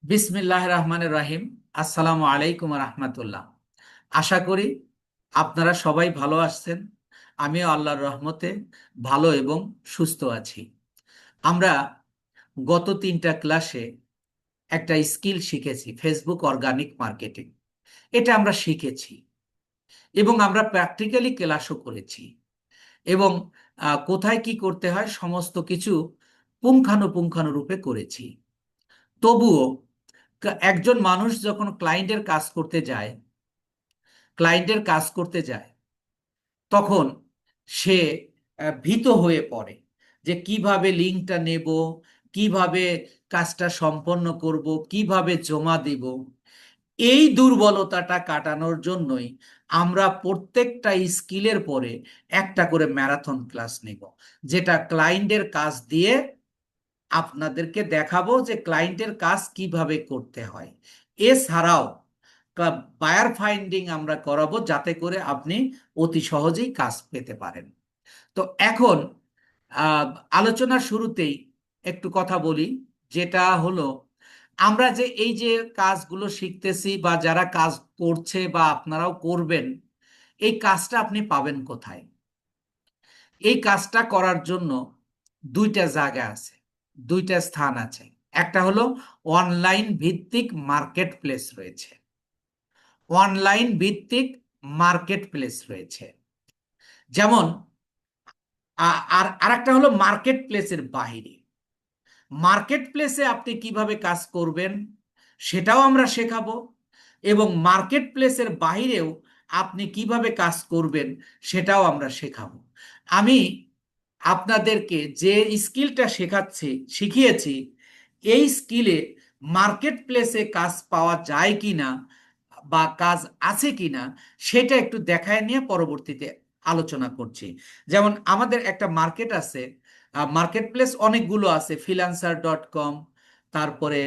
বিসমিল্লাহ রহমানের রাহিম। আসসালামু আলাইকুম রহমতুল্লাহ। আশা করি আপনারা সবাই ভালো আছেন। আমিও আল্লাহর রহমতে ভালো এবং সুস্থ আছি। আমরা গত 3টা ক্লাসে একটা স্কিল শিখেছি, ফেসবুক অর্গানিক মার্কেটিং। এটা আমরা শিখেছি এবং আমরা প্র্যাকটিক্যালি ক্লাসও করেছি এবং কোথায় কি করতে হয় সমস্ত কিছু পুঙ্খানুপুঙ্খানুরূপে করেছি। তবুও একজন মানুষ যখন ক্লায়েন্টের কাজ করতে যায় তখন সে ভীত হয়ে পড়ে যে কিভাবে লিঙ্কটা নেব, কিভাবে কাজটা সম্পন্ন করব, কিভাবে জমা দেব। এই দুর্বলতাটা কাটানোর জন্যই আমরা প্রত্যেকটা স্কিলের পরে একটা করে ম্যারাথন ক্লাস নেব, যেটা ক্লায়েন্টের কাজ দিয়ে আপনাদেরকে দেখাবো যে ক্লায়েন্টের কাজ কিভাবে করতে হয়। এছাড়াও বায়ার ফাইন্ডিং আমরা করাবো, যাতে করে আপনি অতি সহজেই কাজ পেতে পারেন। তো এখন আহ, আলোচনার শুরুতেই একটু কথা বলি, যেটা হলো আমরা যে এই যে কাজগুলো শিখতেছি বা যারা কাজ করছে বা আপনারাও করবেন, এই কাজটা আপনি পাবেন কোথায়? এই কাজটা করার জন্য দুইটা জায়গা আছে, দুইটা স্থান আছে। একটা হলো অনলাইন ভিত্তিক মার্কেট প্লেস রয়েছে, অনলাইন ভিত্তিক মার্কেট প্লেস রয়েছে। যেমন আর আরেকটা হলো মার্কেট প্লেসের বাইরে। মার্কেট প্লেসে আপনি কিভাবে কাজ করবেন সেটাও আমরা শেখাবো, এবং মার্কেট প্লেসের বাইরেও আপনি কিভাবে কাজ করবেন সেটাও আমরা শেখাবো। আমি আপনাদেরকে যে স্কিলটা শিখিয়েছি, এই স্কিলে মার্কেট প্লেসে কাজ পাওয়া যায় কিনা বা কাজ আছে কিনা সেটা একটু দেখায় নিয়ে পরবর্তীতে আলোচনা করছি। যেমন আমাদের একটা মার্কেট আছে, মার্কেট প্লেস অনেকগুলো আছে, ফ্রিল্যান্সার.কম। তারপরে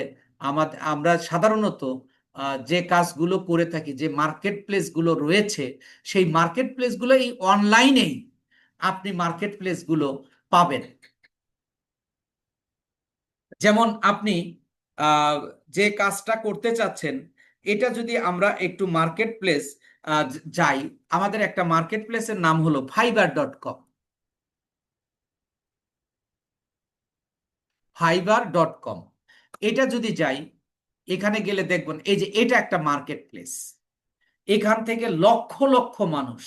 আমরা সাধারণত যে কাজগুলো করে থাকি, যে মার্কেট প্লেসগুলো রয়েছে, সেই মার্কেট প্লেসগুলো এই অনলাইনেই আপনি মার্কেট প্লেসগুলো পাবেন। যেমন আপনি আহ, যে কাজটা করতে চাচ্ছেন, এটা যদি আমরা একটু মার্কেট প্লেস যাই, আমাদের একটা মার্কেট প্লেসের নাম হলো ফাইবার.কম। ফাইবার.কম, এটা যদি যাই, এখানে গেলে দেখবেন এই যে এটা একটা মার্কেট প্লেস। এখান থেকে লক্ষ লক্ষ মানুষ,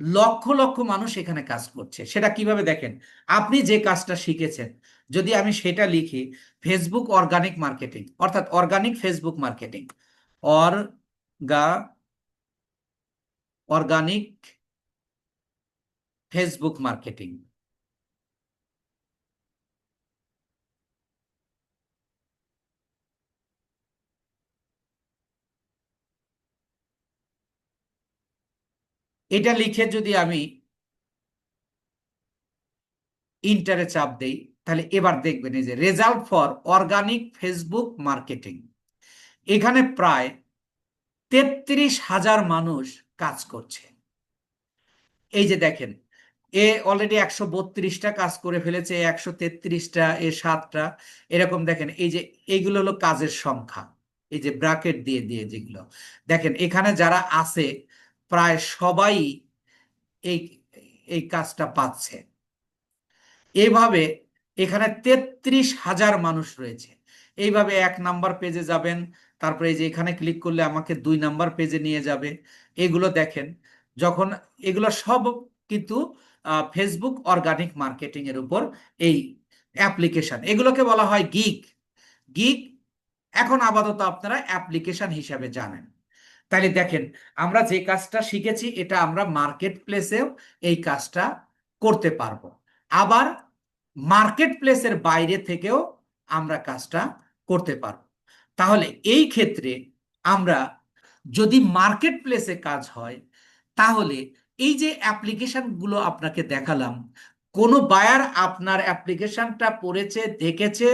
লক্ষ লক্ষ মানুষ এখানে কাজ করছে। সেটা কিভাবে দেখেন, আপনি যে কাজটা শিখেছেন, যদি আমি সেটা লিখি ফেসবুক অর্গানিক মার্কেটিং, অর্থাৎ অর্গানিক ফেসবুক মার্কেটিং, অর্গা অর্গানিক ফেসবুক মার্কেটিং, এটা লিখে যদি আমি ইন্টারে চাপ দেই, তাহলে এবার দেখবেন এই যে result for organic Facebook marketing, এখানে প্রায় 33,000 মানুষ কাজ করছে। এই যে দেখেন, এ অলরেডি 132টা কাজ করে ফেলেছে, 133টা, 7টা, এরকম দেখেন। এই যে এইগুলো হলো কাজের সংখ্যা, এই যে ব্র্যাকেট দিয়ে দিয়ে যেগুলো দেখেন, এখানে যারা আছে প্রায় সবাই এই এই কাজটা পাচ্ছে। এইভাবে এখানে 33,000 মানুষ রয়েছে। এইভাবে 1 নাম্বার পেজে যাবেন, তারপরে এই যে এখানে ক্লিক করলে আমাকে 2 নাম্বার পেজে নিয়ে যাবে। এগুলো দেখেন, যখন এগুলো সব কিন্তু ফেসবুক অর্গানিক মার্কেটিং এর উপর এই অ্যাপ্লিকেশন, এগুলোকে বলা হয় গিগ। গিগ এখন আপাতত আপনারা অ্যাপ্লিকেশন হিসাবে জানেন। তাহলে দেখেন, আমরা যে কাজটা শিখেছি এটা আমরা মার্কেট প্লেসেও এই কাজটা করতে পারবো। আবার মার্কেট প্লেসের বাইরে থেকেও আমরা কাজটা করতে পারবো। তাহলে এই ক্ষেত্রে আমরা, যদি মার্কেট প্লেসে কাজ হয়, তাহলে এই যে অ্যাপ্লিকেশনগুলো আপনাকে দেখালাম, কোনো বায়ার আপনার অ্যাপ্লিকেশনটা পড়েছে, দেখেছে,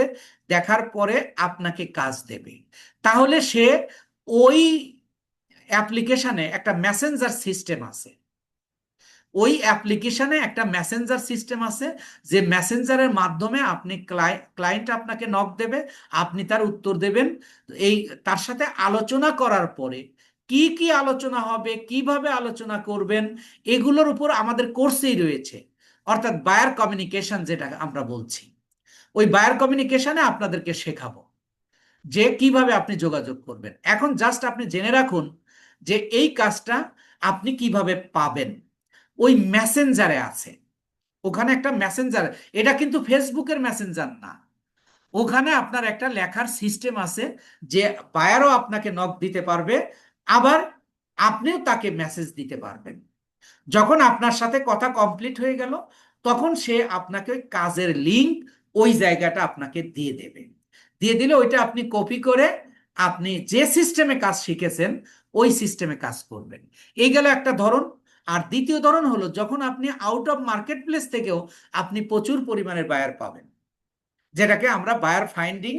দেখার পরে আপনাকে কাজ দেবে। তাহলে সে ওই অ্যাপ্লিকেশনে একটা মেসেঞ্জার সিস্টেম আছে, ওই অ্যাপ্লিকেশনে একটা মেসেঞ্জার সিস্টেম আছে, যে মেসেঞ্জারের মাধ্যমে আপনি ক্লায়েন্ট আপনাকে নক দেবে, আপনি তার উত্তর দেবেন। এই তার সাথে আলোচনা করার পরে কি কি আলোচনা হবে, কিভাবে আলোচনা করবেন, এগুলোর উপর আমাদের কোর্সেই রয়েছে। অর্থাৎ বায়ার কমিউনিকেশন যেটা আমরা বলছি, ওই বায়ার কমিউনিকেশনে আপনাদেরকে শেখাবো যে কিভাবে আপনি যোগাযোগ করবেন। এখন জাস্ট আপনি জেনে রাখুন যে এই কাজটা আপনি কিভাবে পাবেন। ওই মেসেঞ্জারে আছে, ওখানে একটা মেসেঞ্জার, এটা কিন্তু ফেসবুকের মেসেঞ্জার না। ওখানে আপনার একটা লেখার সিস্টেম আছে, যে বায়ারও আপনাকে নক দিতে পারবে, আবার আপনিও তাকে মেসেজ দিতে পারবেন। যখন আপনার সাথে কথা কমপ্লিট হয়ে গেল, তখন সে আপনাকে ওই কাজের লিঙ্ক, ওই জায়গাটা আপনাকে দিয়ে দেবে। দিয়ে দিলে ওইটা আপনি কপি করে আপনি যে সিস্টেমে কাজ শিখেছেন ওই সিস্টেমে কাজ করবেন। এই গেল একটা ধরন। আর দ্বিতীয় ধরন হলো, যখন আপনি আউট অফ মার্কেট প্লেস থেকেও আপনি প্রচুর পরিমাণের বায়ার পাবেন, যেটাকে আমরা বায়ার ফাইন্ডিং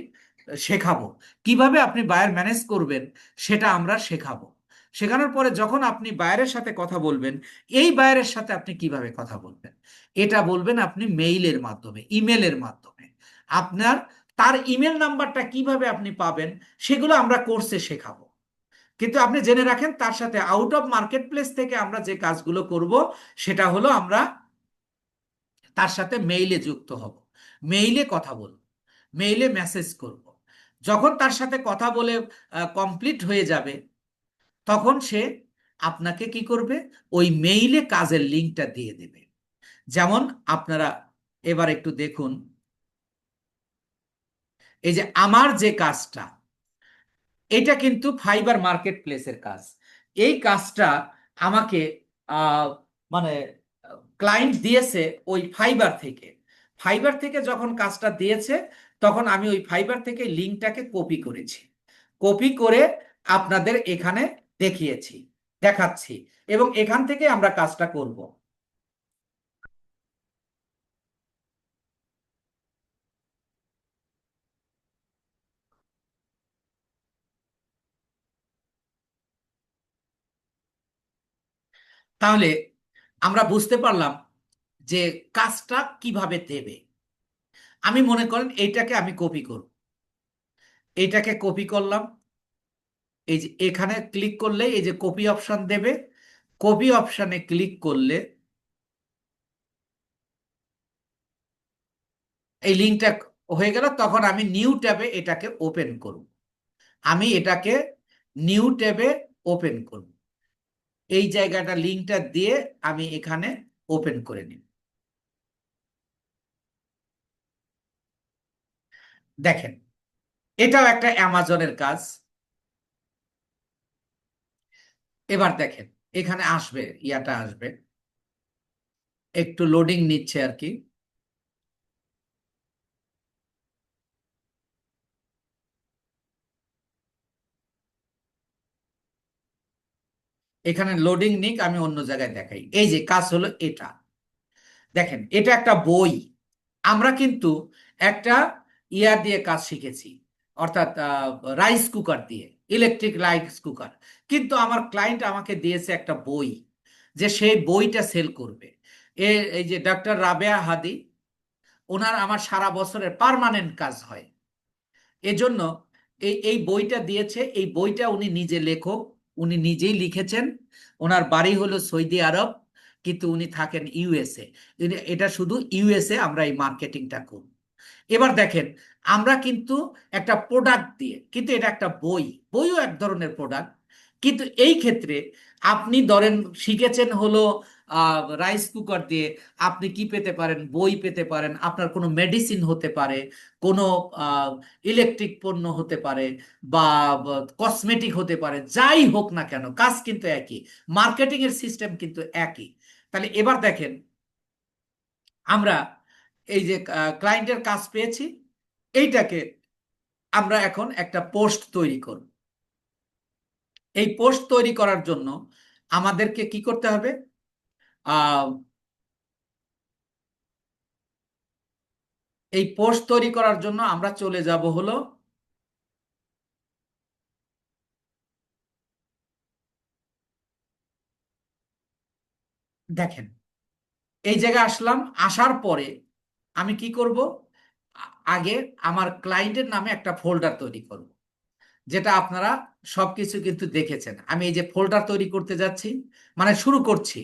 শেখাবো। কিভাবে আপনি বায়ার ম্যানেজ করবেন সেটা আমরা শেখাবো। শেখানোর পরে যখন আপনি বায়ারের সাথে কথা বলবেন, এই বায়ারের সাথে আপনি কিভাবে কথা বলবেন, এটা বলবেন আপনি মেইলের মাধ্যমে, ইমেলের মাধ্যমে। আপনার তার ইমেল নাম্বারটা কিভাবে আপনি পাবেন, সেগুলো আমরা কোর্সে শেখাবো। কিন্তু আপনি জেনে রাখেন, তার সাথে আউট অফ মার্কেট প্লেস থেকে আমরা যে কাজগুলো করব, সেটা হলো আমরা তার সাথে মেইলে যুক্ত হব, মেইলে কথা বলব, মেইলে মেসেজ করব। যখন তার সাথে কথা বলে কমপ্লিট হয়ে যাবে, তখন সে আপনাকে কি করবে, ওই মেইলে কাজের লিঙ্কটা দিয়ে দেবে। যেমন আপনারা এবার একটু দেখুন, এই যে আমার যে কাজটা, এটা কিন্তু ফাইবার মার্কেট প্লেসের কাজ। এই কাজটা আমাকে আহ, মানে ক্লায়েন্ট দিয়েছে ওই ফাইবার থেকে। ফাইবার থেকে যখন কাজটা দিয়েছে, তখন আমি ওই ফাইবার থেকে লিঙ্কটাকে কপি করেছি, কপি করে আপনাদের এখানে দেখিয়েছি, দেখাচ্ছি, এবং এখান থেকে আমরা কাজটা করব। তাহলে আমরা বুঝতে পারলাম যে কাজটা কিভাবে দেবে। আমি মনে করেন এইটাকে আমি কপি করব, এইটাকে কপি করলাম, এই যে এখানে ক্লিক করলে এই যে কপি অপশন দেবে, কপি অপশনে ক্লিক করলে এই লিঙ্কটা হয়ে গেল। তখন আমি নিউ ট্যাবে এটাকে ওপেন করব, আমি এটাকে নিউ ট্যাবে ওপেন করব। এই জায়গাটা লিঙ্কটা দিয়ে আমি এখানে ওপেন করে নিব। দেখেন, এটাও একটা অ্যামাজনের কাজ। এবার দেখেন, এখানে আসবে, ইয়াটা আসবে, একটু লোডিং নিচ্ছে আর কি। এখানে লোডিং নিক, আমি অন্য জায়গায় দেখাই। এই যে কাজ হলো এটা। দেখেন, এটা একটা বই। আমরা কিন্তু একটা ইয়া দিয়ে কাজ শিখেছি, অর্থাৎ রাইস কুকার দিয়ে, ইলেকট্রিক রাইস কুকার। কিন্তু আমার ক্লায়েন্ট আমাকে দিয়েছে একটা বই, যে সেই বইটা সেল করবে। এই যে ডক্টর রাবেয়া হাদি, ওনার আমার সারা বছরের পার্মানেন্ট কাজ হয়। এজন্য এই বইটা দিয়েছে। এই বইটা উনি নিজে লেখক, উনি নিজেই লিখেছেন। ওনার বাড়ি হলো সৌদি আরব, কিন্তু উনি থাকেন ইউএসএ। এটা শুধু ইউএসএ আমরা এই মার্কেটিংটা করি। এবার দেখেন, আমরা কিন্তু একটা প্রোডাক্ট দিয়ে, কিন্তু এটা একটা বই, বইও এক ধরনের প্রোডাক্ট। কিন্তু এই ক্ষেত্রে আপনি ধরেন শিখেছেন হলো রাইস কুকার দিয়ে, আপনি কি পেতে পারেন, বই পেতে পারেন, আপনার কোনো মেডিসিন হতে পারে, কোনো ইলেকট্রিক পণ্য হতে পারে, বা কসমেটিক হতে পারে, যাই হোক না কেন, কাজ কিন্তু একই, মার্কেটিং এর সিস্টেম কিন্তু একই। তাহলে এবার দেখেন, আমরা এই যে ক্লায়েন্টের কাজ পেয়েছি, এইটাকে আমরা এখন একটা পোস্ট তৈরি করব। এই পোস্ট তৈরি করার জন্য আমাদেরকে কি করতে হবে, আহ, এই পোস্ট তৈরি করার জন্য আমরা চলে যাব হলো, দেখেন, এই জায়গায় আসলাম, আসার পরে আমি কি করব, আগে আমার ক্লায়েন্টের নামে একটা ফোল্ডার তৈরি করব, যেটা আপনারা সবকিছু কিন্তু দেখেছেন। আমি এই যে ফোল্ডার তৈরি করতে যাচ্ছি, মানে শুরু করছি,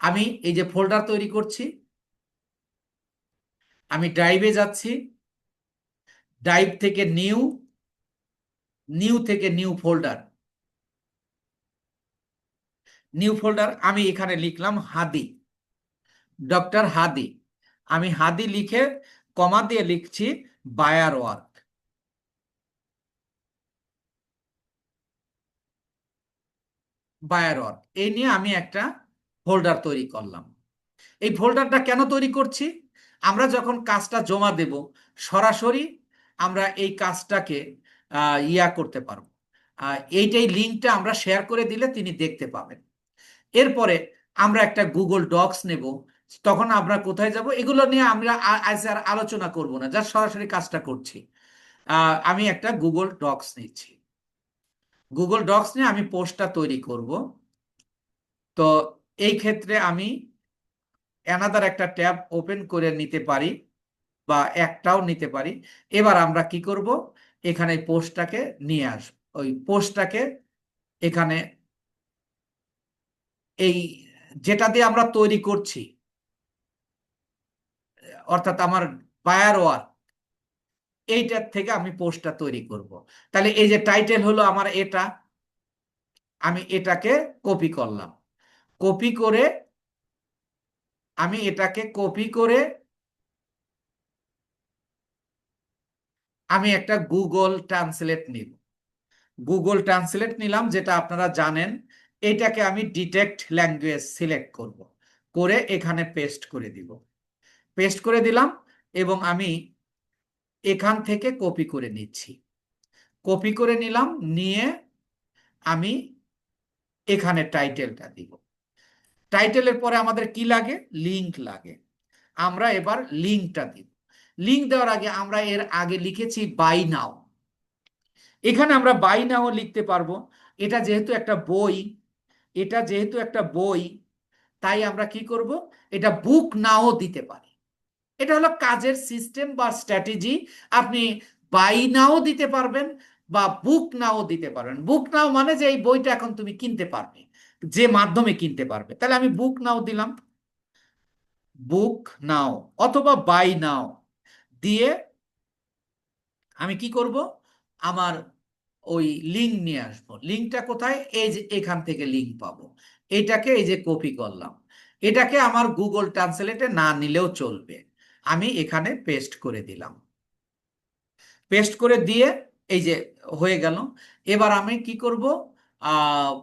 আমি এই যে ফোল্ডার তৈরি করছি, আমি ড্রাইভে যাচ্ছি, ড্রাইভ থেকে নিউ, নিউ থেকে নিউ ফোল্ডার, নিউ ফোল্ডার, আমি এখানে লিখলাম হাদি, ডক্টর হাদি। আমি হাদি লিখে কমা দিয়ে লিখছি বায়ার ওয়ার্ক, বায়ার ওয়ার্ক, এই নিয়ে আমি একটা ফোল্ডার তৈরি করলাম। এই ফোল্ডারটা কেন তৈরি করছি, আমরা যখন কাজটা জমা দেব সরাসরি আমরা এই কাজটাকে ইয়া করতে পারবো, এইটাই লিঙ্কটা আমরা শেয়ার করে দিলে তিনি দেখতে পাবেন। এরপরে আমরা একটা গুগল ডকস নেব, তখন আমরা কোথায় যাব এগুলো নিয়ে আমরা আজ আর আলোচনা করব না, যা সরাসরি কাজটা করছি। আমি একটা গুগল ডকস নিচ্ছি, গুগল ডকস নিয়ে আমি পোস্টটা তৈরি করব। তো এই ক্ষেত্রে আমি অ্যানাদার একটা ট্যাব ওপেন করে নিতে পারি বা একটাও নিতে পারি। এবার আমরা কি করব, এখানে পোস্টটাকে নিয়ে আসব, ওই পোস্টটাকে এখানে, এই যেটা দিয়ে আমরা তৈরি করছি, অর্থাৎ আমার বায়ার ওয়ার্ক, এইটার থেকে আমি পোস্টটা তৈরি করব। তাহলে এই যে টাইটেল হলো আমার এটা, আমি এটাকে কপি করলাম, কপি করে আমি এটাকে কপি করে আমি একটা গুগল ট্রান্সলেট নিব, গুগল ট্রান্সলেট নিলাম, যেটা আপনারা জানেন। এটাকে আমি ডিটেক্ট ল্যাঙ্গুয়েজ সিলেক্ট করব, করে এখানে পেস্ট করে দিব, পেস্ট করে দিলাম। এবং আমি এখান থেকে কপি করে নিচ্ছি, কপি করে নিলাম, নিয়ে আমি এখানে টাইটেলটা দিব। টাইটেলের পরে আমাদের কি লাগে, লিংক লাগে, আমরা এবার লিংকটা দিব। লিংক দেওয়ার আগে আমরা এর আগে লিখেছি বাই নাও, এখানে আমরা বাই নাও লিখতে পারবো। এটা যেহেতু একটা বই, এটা যেহেতু একটা বই, তাই আমরা কি করব, এটা বুক নাও দিতে পারি। এটা হলো কাজের সিস্টেম বা স্ট্র্যাটেজি। আপনি বাই নাও দিতে পারবেন বা বুক নাও দিতে পারবেন। বুক নাও মানে যে এই বইটা এখন তুমি কিনতে পারবে, যে মাধ্যমে কিনতে পারবে, তাহলে আমি বুক নাও দিলাম, বুক নাও, অথবা বাই নাও দিয়ে আমি কি করব, আমার ওই লিঙ্ক নিয়ে আসবো। লিঙ্কটা কোথায়, এই যে এখান থেকে লিঙ্ক পাবো, এটাকে এই যে কপি করলাম, এটাকে আমার গুগল ট্রান্সলেটে না নিলেও চলবে, আমি এখানে পেস্ট করে দিলাম, পেস্ট করে দিয়ে এই যে হয়ে গেল। এবার আমি কি করব, আহ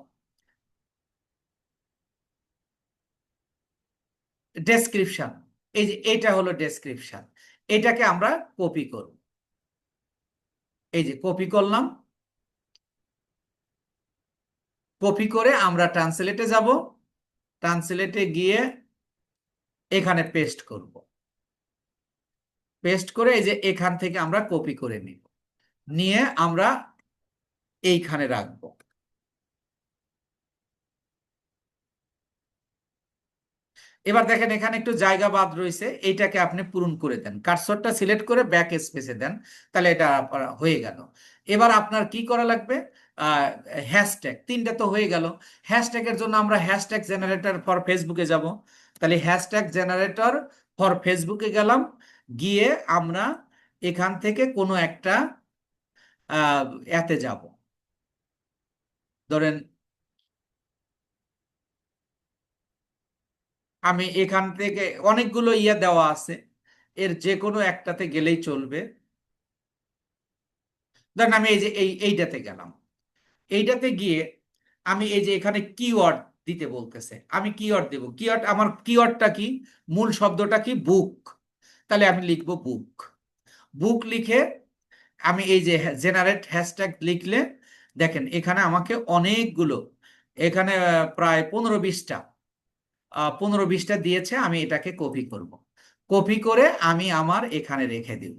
ডেসক্রিপশন, এই যে এটা হলো ডেসক্রিপশন, এটাকে আমরা কপি করব, এই যে কপি করলাম, কপি করে আমরা ট্রান্সলেটে যাব, ট্রান্সলেটে গিয়ে এখানে পেস্ট করব, পেস্ট করে এই যে এখান থেকে আমরা কপি করে নিব, নিয়ে আমরা এইখানে রাখবো। এবার দেখেন এখানে একটু জায়গা বাদ রয়েছে, এইটাকে আপনি পূরণ করে দেন, কার্সরটা সিলেক্ট করে ব্যাক স্পেসে দেন, তাহলে এটা হয়ে গেল। এবার আপনার কি করা লাগবে, হ্যাশট্যাগ, তিনটা তো হয়ে গেল। হ্যাশট্যাগের জন্য আমরা হ্যাশট্যাগ জেনারেটর ফর ফেসবুকে যাব, তাহলে হ্যাশট্যাগ জেনারেটর ফর ফেসবুকে গেলাম, গিয়ে আমরা এখান থেকে কোনো একটা এতে যাব, ধরেন আমি এখান থেকে, অনেকগুলো ইয়ে দেওয়া আছে, এর যে কোনো একটাতে গেলেই চলবে। ধরেন আমি এই যে এইটাতে গেলাম, এইটাতে গিয়ে আমি এই যে এখানে কিওয়ার্ড দিতে বলতেছে, আমি কিওয়ার্ড দেব, কিওয়ার্ড, আমার কিওয়ার্ডটা কি, মূল শব্দটা কি, বুক, তাহলে আমি লিখবো বুক। বুক লিখে আমি এই যে জেনারেট হ্যাশট্যাগ লিখলে দেখেন এখানে আমাকে অনেকগুলো, এখানে প্রায় 15-20টা, 15-20টা দিয়েছে। আমি এটাকে কপি করব, কপি করে আমি আমার এখানে রেখে দিব,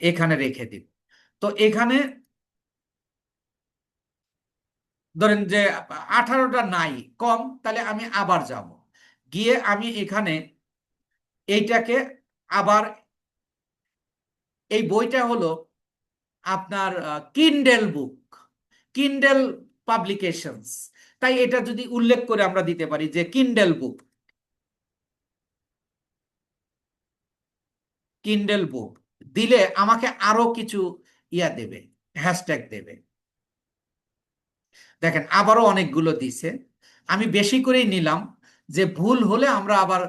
এখানে রেখে দিব। তো এখানে ধরেন যে 18টা নাই, কম, তাহলে আমি আবার যাব, গিয়ে আমি এখানে এইটাকে আবার, এই বইটা হলো আপনার কিন্ডেল বুক, কিন্ডেল পাবলিকেশনস, তাই এটা যদি উল্লেখ করে আমরা দিতে পারি যে কিন্ডেল বুক, কিন্ডেল বুক দিলে আমাকে আরো কিছু ইয়া দেবে, হ্যাশট্যাগ দেবে। দেখেন আবারও অনেকগুলো দিছে, আমি বেশি করেই নিলাম, যে ভুল হলে আমরা আবার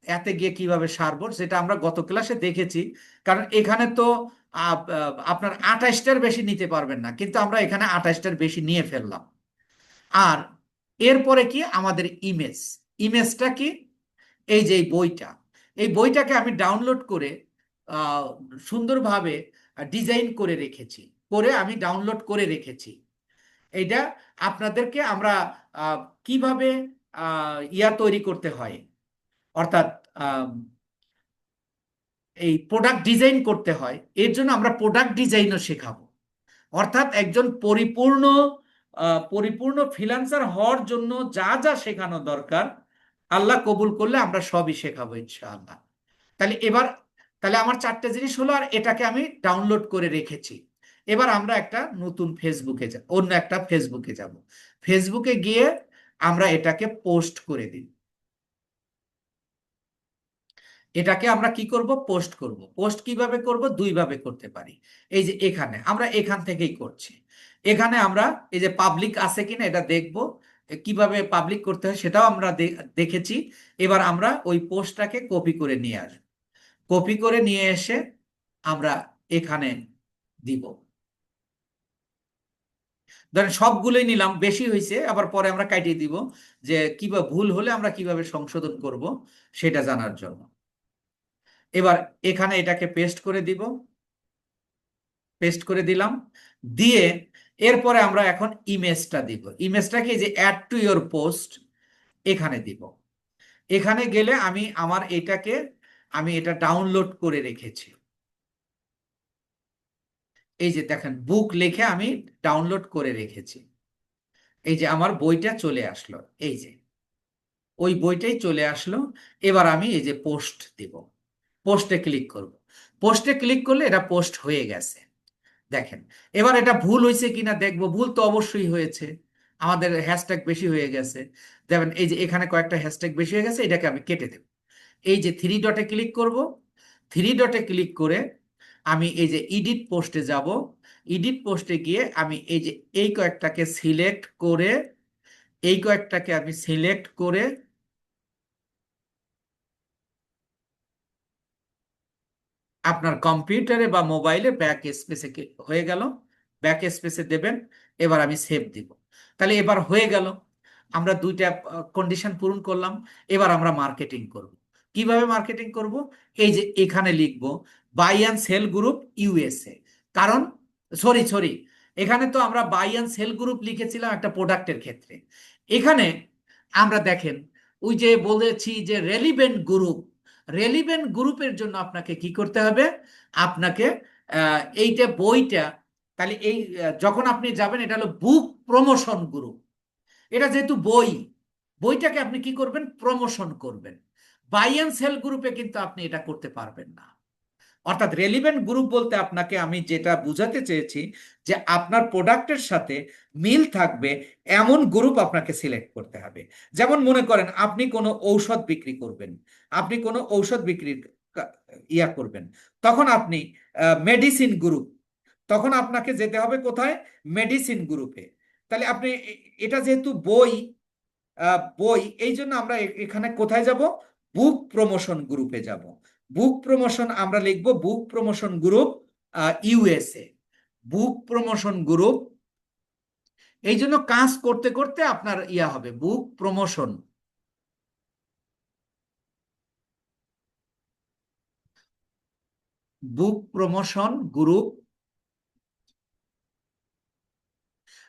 এতে গিয়ে কিভাবে সারবো সেটা আমরা গত ক্লাসে দেখেছি। কারণ এখানে তো আপনার 28টার বেশি নিতে পারবেন না, কিন্তু আমরা এখানে 28টার বেশি নিয়ে ফেললাম। আর এরপরে কি আমাদের ইমেজ, ইমেজটা কি, এই যে এই বইটা, এই বইটাকে আমি ডাউনলোড করে আহ, সুন্দরভাবে ডিজাইন করে রেখেছি, করে আমি ডাউনলোড করে রেখেছি। এইটা আপনাদেরকে আমরা আহ, কিভাবে ইয়া তৈরি করতে হয়, অর্থাৎ আহ, এই প্রোডাক্ট ডিজাইন করতে হয়, এর জন্য আমরা প্রোডাক্ট ডিজাইনও শেখাবো। অর্থাৎ একজন পরিপূর্ণ ফ্রিল্যান্সার হওয়ার জন্য যা যা শেখানো দরকার, আল্লাহ কবুল করলে আমরা সবই শেখাবো ইনশাআল্লাহ। তাহলে এবার, তাহলে আমার 4টে জিনিস হলো, আর এটাকে আমি ডাউনলোড করে রেখেছি। এবার আমরা একটা নতুন ফেসবুকে যাব, অন্য একটা ফেসবুকে যাব, ফেসবুকে গিয়ে আমরা এটাকে পোস্ট করে দিই। এটাকে আমরা কি করব, পোস্ট করব। পোস্ট কিভাবে করব, দুই ভাবে করতে পারি। এই যে এখানে আমরা এখান থেকেই করছি, এখানে আমরা এই যে পাবলিক আছে কিনা এটা দেখব, কিভাবে পাবলিক করতে হয় সেটাও আমরা দেখেছি। এবার আমরা ওই পোস্টটাকে কপি করে নিয়ে আসবো, কপি করে নিয়ে এসে আমরা এখানে দিব। ধরেন সবগুলোই নিলাম, বেশি হয়েছে আবার পরে আমরা কাটিয়ে দিব, যে কিভাবে ভুল হলে আমরা কিভাবে সংশোধন করব সেটা জানার জন্য। এবার এখানে এটাকে পেস্ট করে দিব, পেস্ট করে দিলাম, দিয়ে এরপরে আমরা এখন ইমেজটা দিব। ইমেজটাকে যে অ্যাড টু ইয়োর পোস্ট এখানে দিব। এখানে গেলে আমি আমার এটাকে, আমি এটা ডাউনলোড করে রেখেছি। এই যে দেখেন বুক লিখে আমি ডাউনলোড করে রেখেছি। এই যে আমার বইটা চলে আসলো, এই যে ওই বইটাই চলে আসলো। এবার আমি এই যে পোস্ট দিব, পোস্টে ক্লিক করব। পোস্টে ক্লিক করলে এটা পোস্ট হয়ে গেছে। দেখেন এবার এটা ভুল হয়েছে কিনা দেখবো, ভুল তো অবশ্যই হয়েছে, আমাদের হ্যাশট্যাগ বেশি হয়ে গেছে। দেখেন এই যে এখানে কয়েকটা হ্যাশট্যাগ বেশি হয়ে গেছে, এটাকে আমি কেটে দেব। এই যে থ্রি ডটে ক্লিক করব, থ্রি ডটে ক্লিক করে আমি এই যে এডিট পোস্টে যাব। এডিট পোস্টে গিয়ে আমি এই যে এই কয়েকটাকে সিলেক্ট করে, এই কয়েকটাকে আমি সিলেক্ট করে আপনার কম্পিউটারে বা মোবাইলে ব্যাক স্পেসে হয়ে গেল, ব্যাক স্পেসে দেবেন। এবার আমি সেভ দিব। তাহলে এবার হয়ে গেল, আমরা দুইটা কন্ডিশন পূরণ করলাম। এবার আমরা মার্কেটিং করব। কিভাবে মার্কেটিং করব, এই যে এখানে লিখব buy and sell group USA. কারণ সরি সরি, এখানে তো আমরা বাই অ্যান্ড সেল গ্রুপ লিখেছিলাম একটা প্রোডাক্টের ক্ষেত্রে। এখানে আমরা দেখেন ওই যে বলেছি যে রেলিভেন্ট গ্রুপ, রেলিভেন্ট গ্রুপের জন্য আপনাকে কি করতে হবে, আপনাকে এইটা বইটা, তাহলে এই যখন আপনি যাবেন এটা হলো বুক প্রমোশন গ্রুপ। এটা যেহেতু বই, বইটাকে আপনি কি করবেন, প্রমোশন করবেন। বাই অ্যান্ড সেল গ্রুপে কিন্তু আপনি এটা করতে পারবেন না। অর্থাৎ রেলিভেন্ট গ্রুপ বলতে আপনাকে আমি যেটা বুঝাতে চেয়েছি, যে আপনার প্রোডাক্টের সাথে মিল থাকবে এমন গ্রুপ আপনাকে সিলেক্ট করতে হবে। যেমন মনে করেন আপনি কোনো ঔষধ বিক্রি করবেন, আপনি কোনো ঔষধ বিক্রি ইয়া করবেন, তখন আপনি মেডিসিন গ্রুপ, তখন আপনাকে যেতে হবে কোথায়, মেডিসিন গ্রুপে। তাহলে আপনি এটা যেহেতু বই, বই, এই জন্য আমরা এখানে কোথায় যাব, বুক প্রমোশন গ্রুপে যাব। বুক প্রমোশন আমরা লিখব book promotion group USA, book promotion group. এই জন্য কাজ করতে করতে আপনার ইয়া হবে book promotion, book promotion group.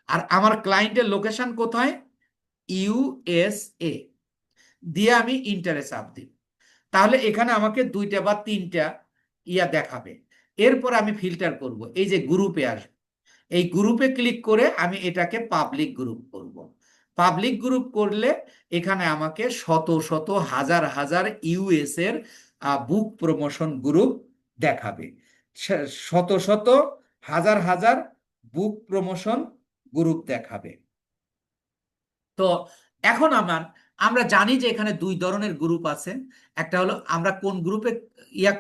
আর আমার ক্লায়েন্টের লোকেশন কোথায়, ইউএসএ, দিয়ে আমি ইন্টারে চাপ দিই। তাহলে এখানে আমাকে দুইটা বা তিনটা ইয়া দেখাবে। এরপর আমি ফিল্টার করব, এই যে গ্রুপে আসবে, এই গ্রুপে ক্লিক করে আমি এটাকে পাবলিক গ্রুপ করব। পাবলিক গ্রুপ করলে এখানে আমাকে শত শত হাজার হাজার ইউএস এর বুক প্রমোশন গ্রুপ দেখাবে, শত শত হাজার হাজার বুক প্রমোশন গ্রুপ দেখাবে। তো এখন আমরা জানি যে এখানে দুই ধরনের গ্রুপ আছে। একটা হলো আমরা কোন গ্রুপে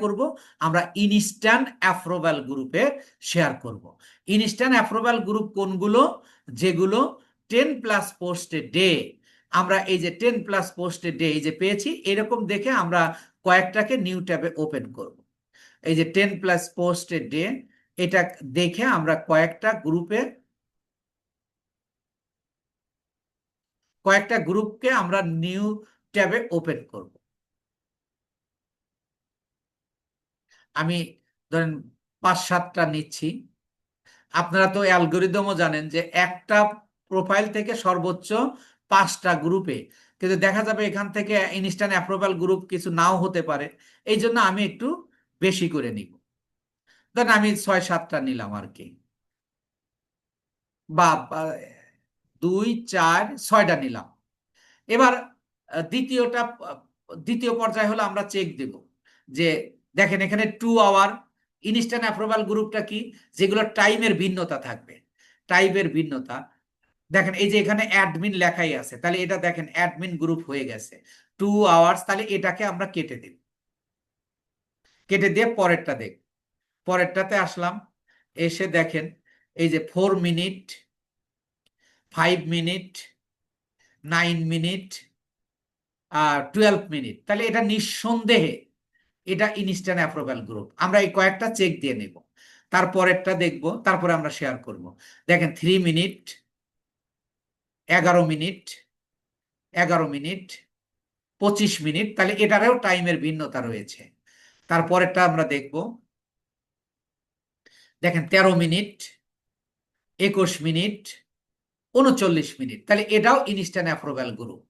করব, আমরা ইনস্ট্যান্ট অ্যাপ্রুভাল গ্রুপে শেয়ার করব। ইনস্ট্যান্ট অ্যাপ্রুভাল গ্রুপ কোনগুলো, যেগুলো 10+ পোস্ট এ ডে, আমরা এই যে 10+ পোস্ট এ ডে এই যে পেয়েছি, এরকম দেখে আমরা কয়েকটাকে নিউ ট্যাবে ওপেন করব। এই যে 10+ পোস্ট এ ডে, এটা দেখে আমরা কয়েকটা গ্রুপকে আমরা নিউ ট্যাবে ওপেন করব। আমি ধরেন 5-7টা নিচ্ছি। আপনারা তো অ্যালগোরিদমও জানেন যে একটা প্রোফাইল থেকে সর্বোচ্চ 5টা গ্রুপে, কিন্তু দেখা যাবে এখান থেকে ইনস্ট্যান্ট অ্যাপ্রুভাল গ্রুপ কিছু নাও হতে পারে, এই জন্য আমি একটু বেশি করে নিব। ধরেন আমি 6-7টা নিলাম আর কি, বা 2-4-6টা নিলাম। এবার দ্বিতীয় পর্যায়ে হলো আমরা চেক দেব যে দেখেন এখানে 2 আওয়ার ইনস্ট্যান্ট অ্যাপ্রুভাল গ্রুপটা কি, যেগুলো টাইমের ভিন্নতা থাকবে, টাইপের ভিন্নতা। দেখেন এই যে এখানে অ্যাডমিন লেখাই আছে, তাহলে এটা দেখেন অ্যাডমিন গ্রুপ হয়ে গেছে 2 আওয়ার্স, তাহলে এটাকে আমরা কেটে দেব। কেটে দিয়ে পরেরটা দেখ, পরেরটাতে আসলাম, এসে দেখেন এই যে 4 মিনিট, 5 মিনিট, 9 মিনিট আর 12 মিনিট, তাহলে এটা নিঃসন্দেহে এটা ইনস্ট্যান্ট অ্যাপ্রুভাল গ্রুপ। আমরা এই কয়েকটা চেক দিয়ে নেব, তারপরেরটা দেখব, তারপরে আমরা শেয়ার করব। দেখেন 3 মিনিট, 11 মিনিট, 11 মিনিট, 25 মিনিট, তাহলে এটারও টাইমের ভিন্নতা রয়েছে। তারপরেরটা আমরা দেখব, দেখেন 13 মিনিট, 21 মিনিট, 39 মিনিট, তাহলে এটাও ইনস্ট্যান্ট অ্যাপ্রুভাল গ্রুপ।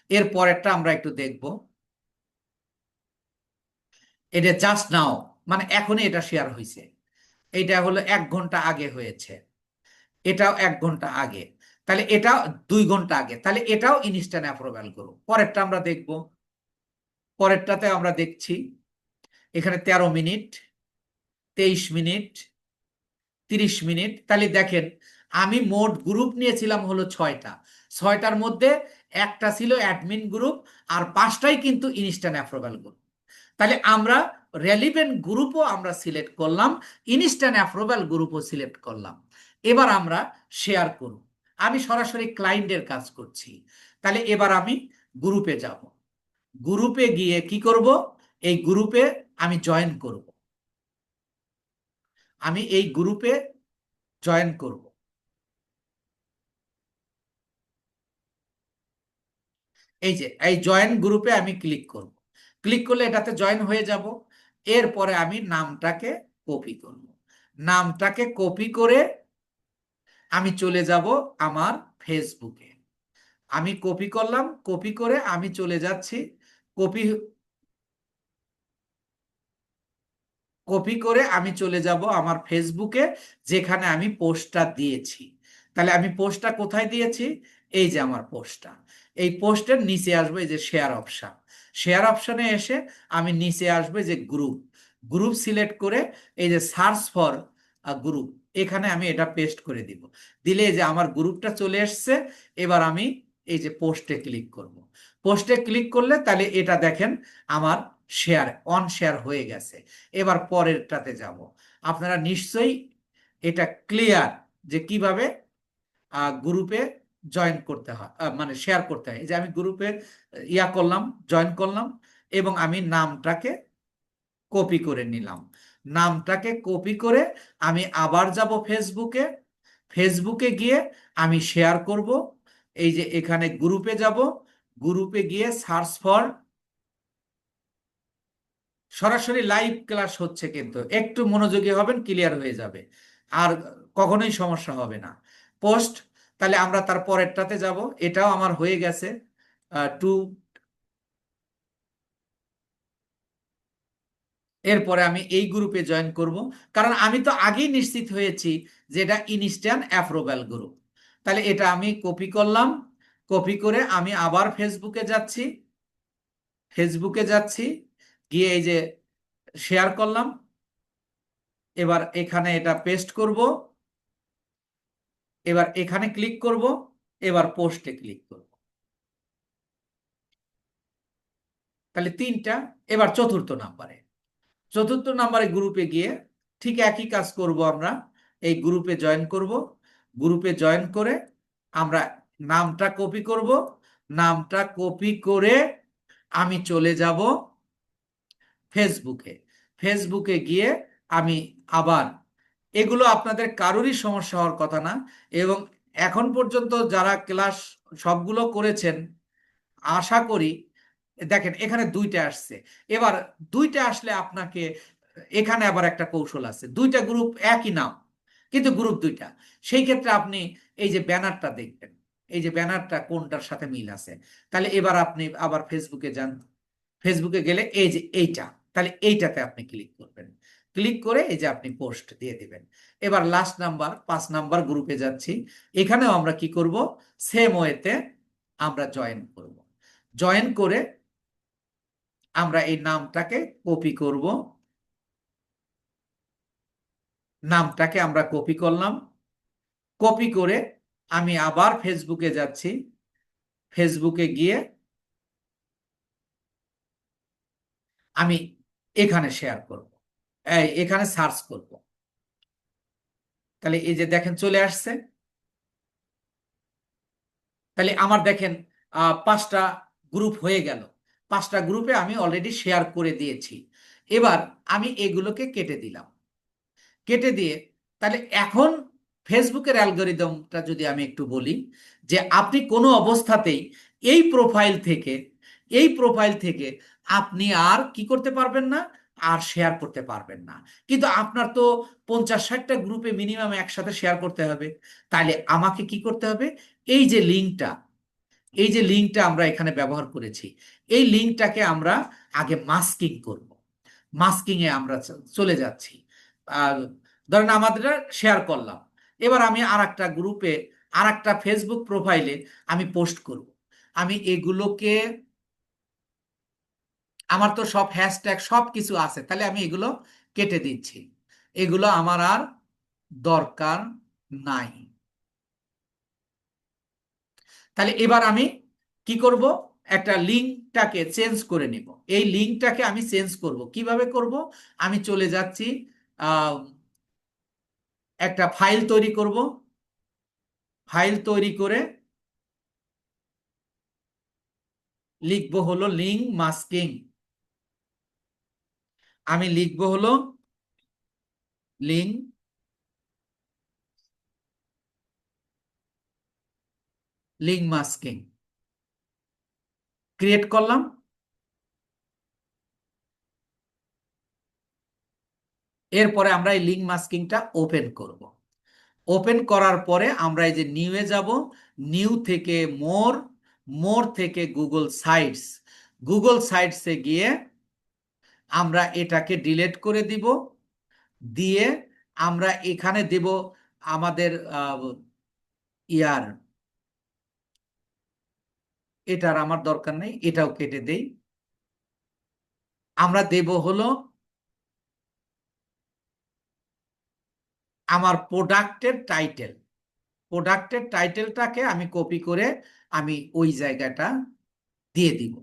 এর পরেরটা আমরা একটু দেখব, এটা জাস্ট নাও, মানে এখনই এটা শেয়ার হয়েছে, এটা হলো 1 ঘন্টা আগে হয়েছে, এটাও 1 ঘন্টা আগে, তাহলে এটাও 2 ঘন্টা আগে, তাহলে এটাও ইনস্ট্যান্ট অ্যাপ্রুভাল গ্রুপ। পরেরটা আমরা দেখব, পরেরটাতে আমরা দেখছি এখানে 13 মিনিট, 23 মিনিট, 30 মিনিট, তাহলে দেখেন আমি মোট গ্রুপ নিয়েছিলাম হলো 6টা, 6টার মধ্যে একটা ছিল অ্যাডমিন গ্রুপ, আর 5টাই কিন্তু ইনস্ট্যান্ট অ্যাপ্রুভাল গ্রুপ। তাহলে আমরা রেলিভেন্ট গ্রুপও আমরা সিলেক্ট করলাম, ইনস্ট্যান্ট অ্যাপ্রুভাল গ্রুপও সিলেক্ট করলাম। এবার আমরা শেয়ার করব, আমি সরাসরি ক্লায়েন্টের কাজ করছি, তাহলে এবার আমি গ্রুপে যাব, গ্রুপে গিয়ে কি করব, এই গ্রুপে আমি জয়েন করব, আমি এই গ্রুপে জয়েন করব। এই যে এই জয়েন গ্রুপে আমি ক্লিক করব, ক্লিক করলে এটাতে জয়েন হয়ে যাব। এরপরে আমি নামটাকে কপি করব, নামটাকে কপি করে আমি চলে যাব আমার ফেসবুকে। আমি কপি করলাম, কপি করে আমি চলে যাচ্ছি, কপি কপি করে আমি চলে যাব আমার ফেসবুকে, যেখানে আমি পোস্টটা দিয়েছি। তাহলে আমি পোস্টটা কোথায় দিয়েছি, এই যে আমার পোস্টটা, এই পোস্টের নিচে আসবে এই যে শেয়ার অপশন, শেয়ার অপশনে এসে আমি নিচে আসবে যে গ্রুপ, গ্রুপ সিলেক্ট করে এই যে সার্চ ফর গ্রুপ, এখানে আমি এটা পেস্ট করে দিব, দিলে এই যে আমার গ্রুপটা চলে এসছে। এবার আমি এই যে পোস্টে ক্লিক করব, পোস্টে ক্লিক করলে তাহলে এটা দেখেন আমার শেয়ার অন শেয়ার হয়ে গেছে। এবার পরেরটাতে যাব, আপনারা নিশ্চয়ই এটা ক্লিয়ার যে কিভাবে গ্রুপে জয়েন করতে হয়, মানে শেয়ার করতে হয়। এই যে আমি গ্রুপে করলাম, জয়েন করলাম, এবং আমি নামটাকে কপি করে নিলাম, নামটাকে কপি করে আমি আবার যাব ফেসবুকে, ফেসবুকে গিয়ে আমি শেয়ার করব। এই যে এখানে গ্রুপে যাব, গ্রুপে গিয়ে সার্চ ফর, সরাসরি লাইভ ক্লাস হচ্ছে, কিন্তু একটু মনোযোগী হবেন, ক্লিয়ার হয়ে যাবে, আর কখনোই সমস্যা হবে না। পোস্ট, তাহলে আমরা তার পরেরটাতে যাব, এটাও আমার হয়ে গেছে টু। এরপরে আমি এই গ্রুপে জয়েন করব, কারণ আমি তো আগেই নিশ্চিত হয়েছি যে এটা ইনস্ট্যান্ট অ্যাপ্রুভাল গ্রুপ। তাহলে এটা আমি কপি করলাম, কপি করে আমি আবার ফেসবুকে যাচ্ছি, গিয়ে এই যে শেয়ার করলাম। এবার এখানে এটা পেস্ট করব, এবার এখানে ক্লিক করব, এবার পোস্টে ক্লিক করব। তাহলে তিনটা। এবার চতুর্থ নাম্বারে গ্রুপে গিয়ে ঠিক একই কাজ করব আমরা। এই গ্রুপে জয়েন করব। গ্রুপে জয়েন করে আমরা নামটা কপি করব। নামটা কপি করে আমি চলে যাব ফেসবুকে। ফেসবুকে গিয়ে আমি আবার, এগুলো আপনাদের কারোরই সমস্যা হওয়ার কথা না। এবং এখন পর্যন্ত যারা ক্লাস সবগুলো করেছেন, আশা করি, দেখেন এখানে দুইটা আসছে। এবার দুইটা আসলে আপনাকে, এখানে আবার একটা কৌশল আছে, দুইটা গ্রুপ একই নাম কিন্তু গ্রুপ দুইটা। সেই ক্ষেত্রে আপনি এই যে ব্যানারটা দেখবেন, এই যে ব্যানারটা কোনটার সাথে মিল আছে। তাহলে এবার আপনি আবার ফেসবুকে যান। ফেসবুকে গেলে এই যে এইটা, তাহলে এইটাতে আপনি ক্লিক করবেন। ক্লিক করে এই যে আপনি পোস্ট দিয়ে দিবেন। এবার লাস্ট নাম্বার 5 নাম্বার গ্রুপে যাচ্ছি। এখানেও আমরা কি করব, সেম ওয়েতে আমরা জয়েন করব। জয়েন করে আমরা এই নামটাকে কপি করব। নামটাকে আমরা কপি করলাম। কপি করে আমি আবার ফেসবুকে যাচ্ছি। ফেসবুকে গিয়ে আমি এখানে শেয়ার করব, এখানে সার্চ করব। তাহলে এই যে দেখেন চলে আসছে। তাহলে আমার দেখেন 5টা গ্রুপ হয়ে গেল। 5টা গ্রুপে আমি অলরেডি শেয়ার করে দিয়েছি। এবার আমি এগুলোকে কেটে দিলাম। কেটে দিয়ে তাহলে এখন ফেসবুকের অ্যালগোরিদমটা যদি আমি একটু বলি, যে আপনি কোনো অবস্থাতেই এই প্রোফাইল থেকে এই প্রোফাইল থেকে আপনি আর কি করতে পারবেন না, আর শেয়ার করতে পারবেন না। কিন্তু আপনার তো 50-60টা গ্রুপে মিনিমাম একসাথে শেয়ার করতে হবে। তাহলে আমাকে কি করতে হবে, এই যে লিঙ্কটা এই যে লিঙ্কটা আমরা এখানে ব্যবহার করেছি, এই লিঙ্কটাকে আমরা আগে মাস্কিং করব। মাস্কিং এ আমরা চলে যাচ্ছি। আর ধরেন আমাদের শেয়ার করলাম। এবার আমি আর একটা গ্রুপে, আর একটা ফেসবুক প্রোফাইলে আমি পোস্ট করব। আমি এগুলোকে, আমার তো সব হ্যাশট্যাগ সব কিছু আছে, তাহলে আমি এগুলো কেটে দিচ্ছি। এগুলো আমার আর দরকার নাই। তাহলে এবার আমি কি করব, একটা লিঙ্কটাকে চেঞ্জ করে নিব। এই লিঙ্কটাকে আমি চেঞ্জ করব, কিভাবে করব, আমি চলে যাচ্ছি, আহ, একটা ফাইল তৈরি করব। ফাইল তৈরি করে লিখবো হলো লিঙ্ক মাস্কিং। আমি লিখবো হলো লিঙ্ক লিঙ্ক মাস্কিং, ক্রিয়েট করলাম। এরপরে আমরা এই লিঙ্ক মাস্কিংটা ওপেন করব। ওপেন করার পরে আমরা এই যে নিউয়ে যাব। নিউ থেকে মোর, মোর থেকে গুগল সাইটস, গুগল সাইটসে গিয়ে আমরা এটাকে ডিলিট করে দিব। দিয়ে আমরা এখানে দেব আমাদের ইয়ার, এটার আমার দরকার নেই, এটাও কেটে দেই। আমরা দেব হলো আমার প্রোডাক্টের টাইটেলটাকে আমি কপি করে আমি ওই জায়গাটা দিয়ে দিব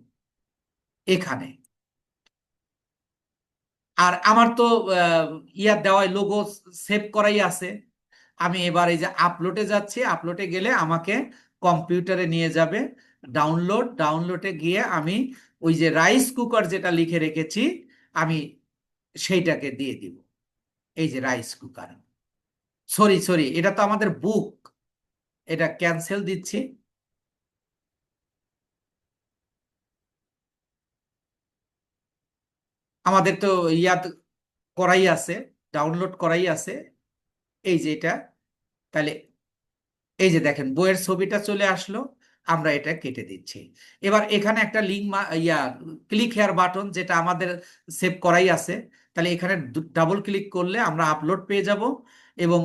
এখানে। আর আমার তো ইয়া দেওয়াই, লোগো সেভ করাই আছে। আমি এবার এই যে আপলোডে যাচ্ছি। আপলোডে গেলে আমাকে কম্পিউটারে নিয়ে যাবে। ডাউনলোডে গিয়ে আমি ওই যে রাইস কুকার যেটা লিখে রেখেছি, আমি সেইটাকে দিয়ে দিব। এই যে রাইস কুকার, সরি সরি, এটা তো আমাদের বুক, এটা ক্যান্সেল দিচ্ছি। আমাদের তো ইয়া করাই আছে, ডাউনলোড করাই আছে। এই যে এটা, তাহলে এই যে দেখেন বইয়ের ছবিটা চলে আসলো। আমরা এটা কেটে দিচ্ছি। এবার এখানে একটা link, yeah click here button, যেটা আমাদের সেভ করাই আছে। তাহলে এখানে ডাবল ক্লিক করলে আমরা আপলোড পেয়ে যাব। এবং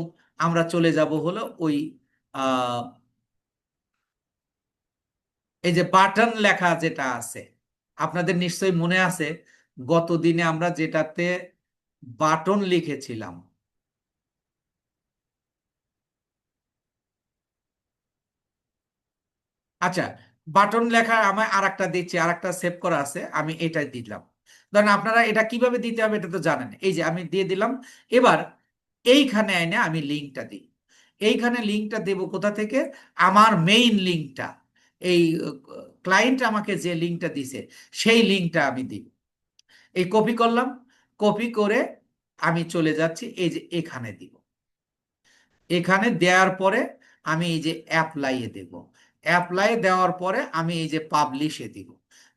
আমরা চলে যাব হলো ওই এই যে বাটন লেখা যেটা আছে, আপনাদের নিশ্চয়ই মনে আছে গত দিনে আমরা যেটাতে বাটন লিখেছিলাম। আচ্ছা, বাটন লেখা আমার আর একটা দিচ্ছি, আর একটা সেভ করা আছে, আমি এটাই দিলাম। ধরেন আপনারা এটা কিভাবে দিতে হবে এটা তো জানেন, এই যে আমি দিয়ে দিলাম। এবার এইখানে এনে আমি লিঙ্কটা দিই। এইখানে লিঙ্কটা দেব কোথা থেকে? আমার মেইন লিঙ্কটা, এই ক্লায়েন্ট আমাকে যে লিঙ্কটা দিছে সেই লিঙ্কটা আমি দিই। এই কপি করলাম, কপি করে আমি চলে যাচ্ছি এই যে এখানে দিব। এখানে দেওয়ার পরে আমি এই যে অ্যাপ্লাইয়ে দেব। অ্যাপ্লাই দেওয়ার পরে আমি এই যে পাবলিশে দিব।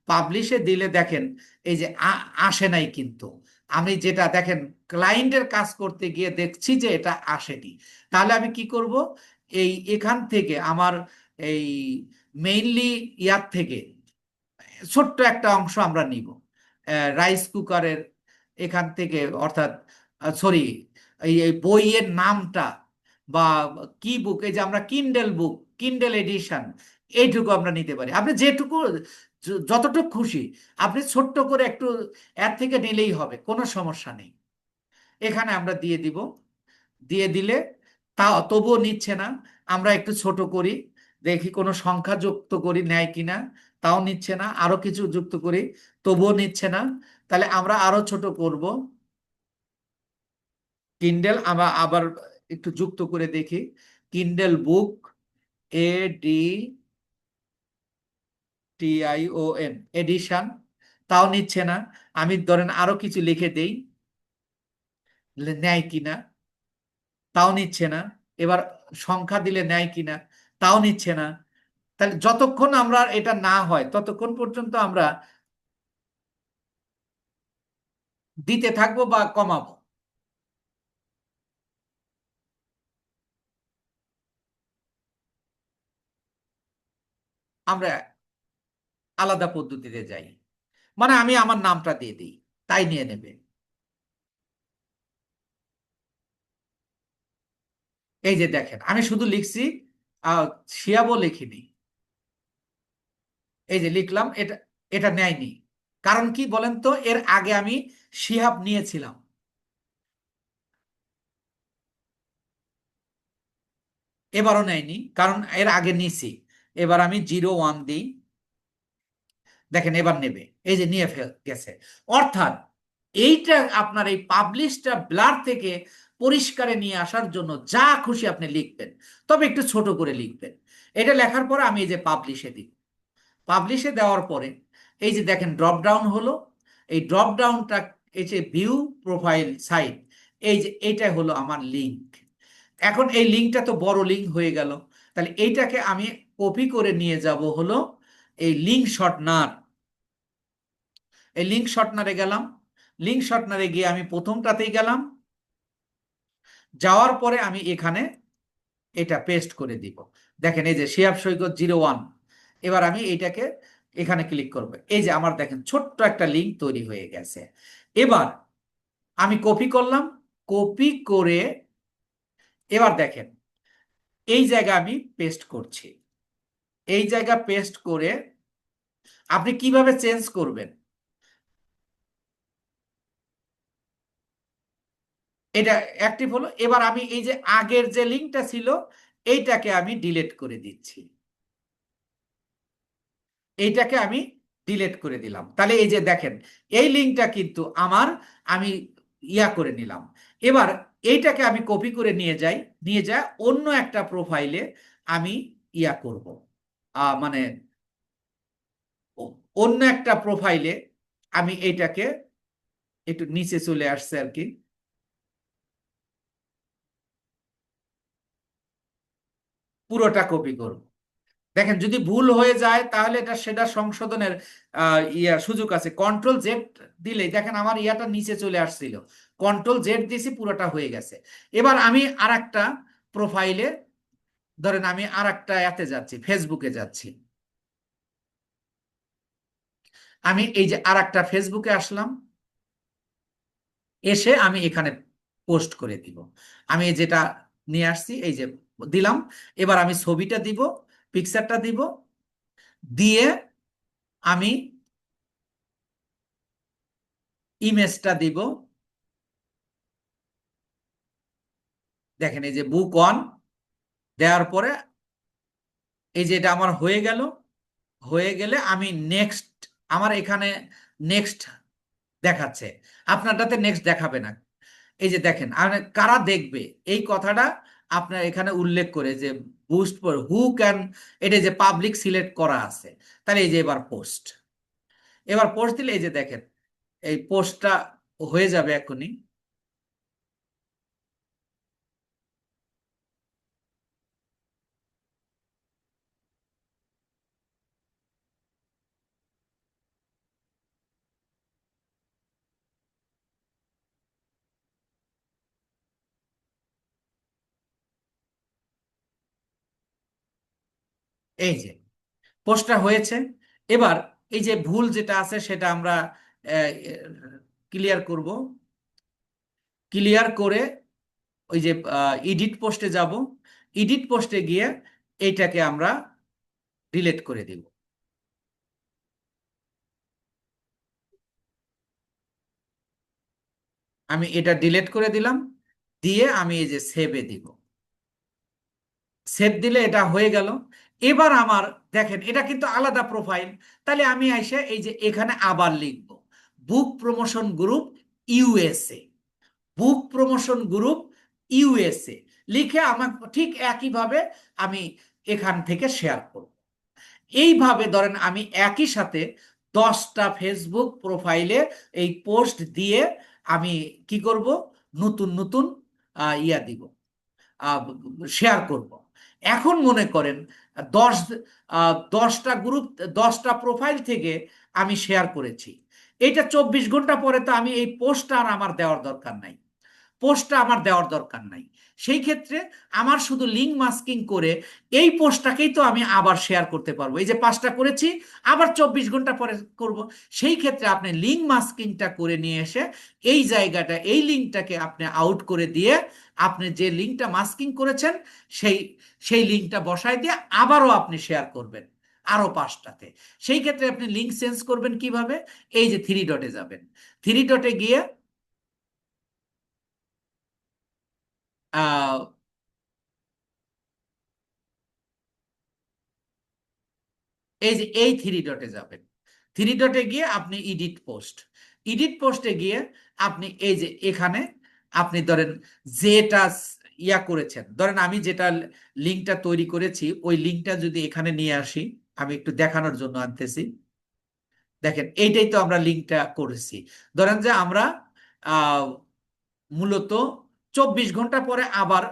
পাবলিশে দিলে দেখেন এই যে আসে নাই কিন্তু। আমি যেটা দেখেন ক্লায়েন্টের কাজ করতে গিয়ে দেখছি যে এটা আসেনি। তাহলে আমি কি করব? এই এখান থেকে আমার এই মেইনলি ইয়ার থেকে ছোট্ট একটা অংশ আমরা নিব রাইস কুকারের এখান থেকে, অর্থাৎ সরি, এই বইয়ের নামটা বা কি বুক, এই যে আমরা কিন্ডেল বুক, কিন্ডেল এডিশন, এইটুকু আমরা নিতে পারি। আপনি যেটুকু যতটুকু খুশি আপনি ছোট্ট করে একটু এর থেকে নিলেই হবে, কোনো সমস্যা নেই। এখানে আমরা দিয়ে দিব। দিয়ে দিলে তা তবুও নিচ্ছে না। আমরা একটু ছোট করি, দেখি কোনো সংখ্যা যুক্ত করি নেয় কিনা, তাও নিচ্ছে না। আরো কিছু যুক্ত করি, তবুও নিচ্ছে না। তাহলে আমরা আরো ছোট করব। কিন্ডেল আবার আবার একটু যুক্ত করে দেখি, কিন্ডেল বুক, ADTION এডিশন, তাও নিচ্ছে না। আমি ধরেন আরো কিছু লিখে দেই, নেয় কিনা, তাও নিচ্ছে না। এবার সংখ্যা দিলে নেয় কিনা, তাও নিচ্ছে না। তাহলে যতক্ষণ আমরা এটা না হয় ততক্ষণ পর্যন্ত আমরা দিতে থাকবো বা কমাবো। আমরা আলাদা পদ্ধতিতে যাই, মানে আমি আমার নামটা দিয়ে দিই, তাই নিয়ে নেবে। এই যে দেখেন আমি শুধু লিখছি, আহ শিয়াবও লিখিনি। এই যে লিখলাম, এটা এটা নেয়নি। কারণ কি বলেন তো, এর আগে আমি শিহাব নিয়েছিলাম। এবারও নেয়নি কারণ এর আগে নিছি। এবার আমি 01 দিই, দেখেন এবার নেবে। এই যে নিয়ে গেছে। অর্থাৎ এইটা আপনার এই পাবলিশটা ব্লার থেকে পরিষ্কারে নিয়ে আসার জন্য যা খুশি আপনি লিখবেন, তবে একটু ছোট করে লিখবেন। এটা লেখার পরে আমি এই যে পাবলিশে দিই। পাবলিশে দেওয়ার পরে এই যে দেখেন ড্রপ ডাউন হলো। এই ড্রপ ডাউনটা, এই যে ভিউ প্রোফাইল সাইট, এই যে এইটাই হলো আমার লিঙ্ক। এখন এই লিঙ্কটা তো বড় লিঙ্ক হয়ে গেল। তাহলে এইটাকে আমি কপি করে নিয়ে যাব হলো এই লিঙ্ক শর্টনার। এই লিঙ্ক শর্টনারে গেলাম। লিঙ্ক শর্টনারে গিয়ে আমি প্রথমটাতেই গেলাম। যাওয়ার পরে আমি এখানে এটা পেস্ট করে দিব। দেখেন এই যে শিহাব সৈকত 01। এবার আমি এইটাকে এখানে ক্লিক করব। এই যে আমার দেখেন ছোট্ট একটা লিঙ্ক তৈরি হয়ে গেছে। এবার আমি কপি করলাম, কপি করে এবার দেখেন এই জায়গা আমি পেস্ট করছি। এই জায়গা পেস্ট করে আপনি কিভাবে চেঞ্জ করবেন, এটা অ্যাক্টিভ হলো। এবার আমি এই যে আগের যে লিঙ্কটা ছিল এইটাকে আমি ডিলিট করে দিচ্ছি। এইটাকে আমি ডিলিট করে দিলাম। তাহলে এই যে দেখেন এই লিঙ্কটা কিন্তু আমার, আমি ইয়া করে নিলাম। এবার এইটাকে আমি কপি করে নিয়ে যাই, নিয়ে যা অন্য একটা প্রোফাইলে আমি ইয়া করব, মানে অন্য একটা প্রোফাইলে আমি এইটাকে একটু নিচে চলে আসছে আর কি, পুরোটা কপি করব। দেখেন যদি ভুল হয়ে যায় তাহলে এটা সেটা সংশোধনের সুযোগ আছে। কন্ট্রোল Z দিলেই দেখেন আমার ইয়াটা নিচে চলে আসছিল, কন্ট্রোল Z দিয়েছি, পুরোটা হয়ে গেছে। এবার আমি আর একটা প্রোফাইলে, ধরেন আমি আর একটা এতে যাচ্ছি, ফেসবুকে যাচ্ছি। আমি এই যে আর একটা ফেসবুকে আসলাম, এসে আমি এখানে পোস্ট করে দিব। আমি যেটা নিয়ে আসছি এই যে দিলাম। এবার আমি ছবিটা দিব, পিকচারটা দিব, দিয়ে আমি ইমেজটা দিব। দেখেন এই যে বুক অন দেওয়ার পরে এই যে এটা আমার হয়ে গেল। হয়ে গেলে আমি নেক্সট, আমার এখানে নেক্সট দেখাচ্ছে, আপনারটাতে নেক্সট দেখাবে না। এই যে দেখেন আর কারা দেখবে এই কথাটা আপনার এখানে উল্লেখ করে যে বুস্ট ফর হু ক্যান, এটা যে পাবলিক সিলেক্ট করা আছে। তাহলে এই যে এবার পোস্ট, এবার পোস্ট দিলে এই যে দেখেন এই পোস্টটা হয়ে যাবে এখনই। এই যে পোস্টটা হয়েছে। এবার এই যে ভুল যেটা আছে সেটা আমরা ক্লিয়ার করব। ক্লিয়ার করে ওই যে এডিট পোস্টে যাব। এডিট পোস্টে গিয়ে এইটাকে আমরা ডিলিট করে দিব। আমি এটা ডিলিট করে দিলাম। দিয়ে আমি এই যে সেভে দিব। সেভ দিলে এটা হয়ে গেল। এবার আমার দেখেন এটা কিন্তু আলাদা প্রোফাইল। তাহলে আমি এসে এই যে এখানে আবার লিখব book promotion group USA. Book promotion group USA লিখে আমার ঠিক একইভাবে আমি এখান থেকে শেয়ার করব। এইভাবে ধরেন আমি একই সাথে 10টা ফেসবুক প্রোফাইলে এই পোস্ট দিয়ে আমি কি করব, নতুন নতুন ইয়া দিব, শেয়ার করব। এখন মনে করেন 10টা গ্রুপ, 10টা প্রোফাইল থেকে আমি শেয়ার করেছি। এটা 24 ঘন্টা পরে তো আমি এই পোস্টটা আর আমার দেওয়ার দরকার নাই। পোস্টটা আমার দেওয়ার দরকার নাই। সেই ক্ষেত্রে আমার শুধু লিঙ্ক মাস্কিং করে এই পোস্টটাকেই তো আমি আবার শেয়ার করতে পারবো। এই যে 5টা করেছি, আবার 24 ঘন্টা পরে করব। সেই ক্ষেত্রে আপনি লিঙ্ক মাস্কিংটা করে নিয়ে এসে এই জায়গাটা, এই লিঙ্কটাকে আপনি আউট করে দিয়ে আপনি যে লিঙ্কটা মাস্কিং করেছেন সেই সেই লিঙ্কটা বসায় দিয়ে আবারও আপনি শেয়ার করবেন আরো 5টাতে। সেই ক্ষেত্রে আপনি লিঙ্ক চেঞ্জ করবেন কিভাবে? এই যে থ্রি ডটে যাবেন। থ্রি ডটে গিয়ে আহ এই যে এই থ্রি ডটে যাবেন। থ্রি ডটে গিয়ে আপনি এডিট পোস্ট, এডিট পোস্টে গিয়ে আপনি এই যে এখানে আপনি ধরেন যেটা ইয়া করেছেন, ধরেন আমি যেটা লিঙ্কটা তৈরি করেছি ওই লিঙ্কটা যদি এখানে নিয়ে আসি, আমি একটু দেখানোর জন্য আনতেছি। দেখেন এইটাই তো আমরা লিঙ্কটা করেছি। ধরেন যে আমরা আহ মূলত 24 ঘন্টা পরে আবার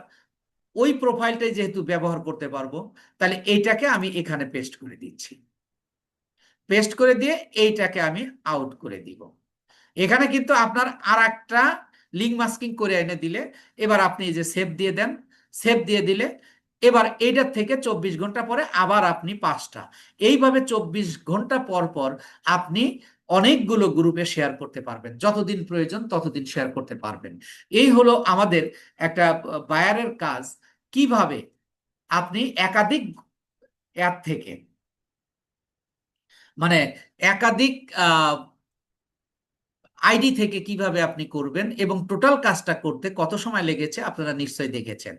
ওই প্রোফাইলটাই যেহেতু ব্যবহার করতে পারবো, তাহলে এইটাকে আমি এখানে পেস্ট করে দিচ্ছি। পেস্ট করে দিয়ে এইটাকে আমি আউট করে দিব। এখানে কিন্তু আপনার আর একটা লিঙ্ক মাস্কিং করে এনে দিলে এবার আপনি এই যে সেভ দিয়ে দেন। সেভ দিয়ে দিলে এবার এইটার থেকে 24 ঘন্টা পরে আবার আপনি 5টা, এইভাবে 24 ঘন্টা পর পর আপনি অনেকগুলো গ্রুপে শেয়ার করতে পারবেন, যতদিন প্রয়োজন ততদিন শেয়ার করতে পারবেন। এই হলো আমাদের একটা বায়ারের কাজ। কিভাবে আপনি একাধিক অ্যাপ থেকে, মানে একাধিক আইডি থেকে কিভাবে আপনি করবেন এবং টোটাল কাজটা করতে কত সময় লেগেছে আপনারা নিশ্চয়ই দেখেছেন।